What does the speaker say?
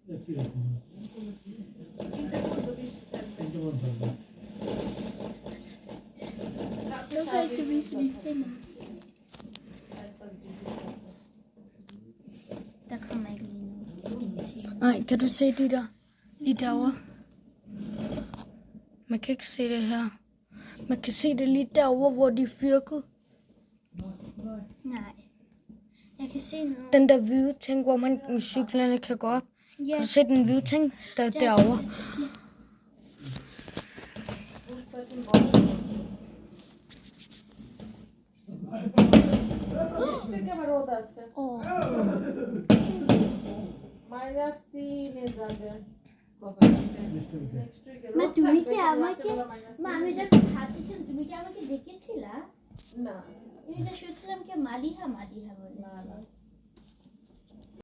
Das halt ein bisschen hin. Der kommer ikke lige nu. Nej, kan du se de der? Lige derovre. Man kan ikke se det her. Man kan se det lige derovre, hvor de fyrkede. Nej. Jeg kan se noget. Den der hvide ting, hvor man cyklerne kan gå op. Ja. Kan du se den hvide ting, der derovre? মা তুমি কি আমাকে মা আমি যখন হাঁটছিলাম তুমি কি আমাকে দেখেছিলা? না আমি যা শুনছিলাম কি মালিহা বলে।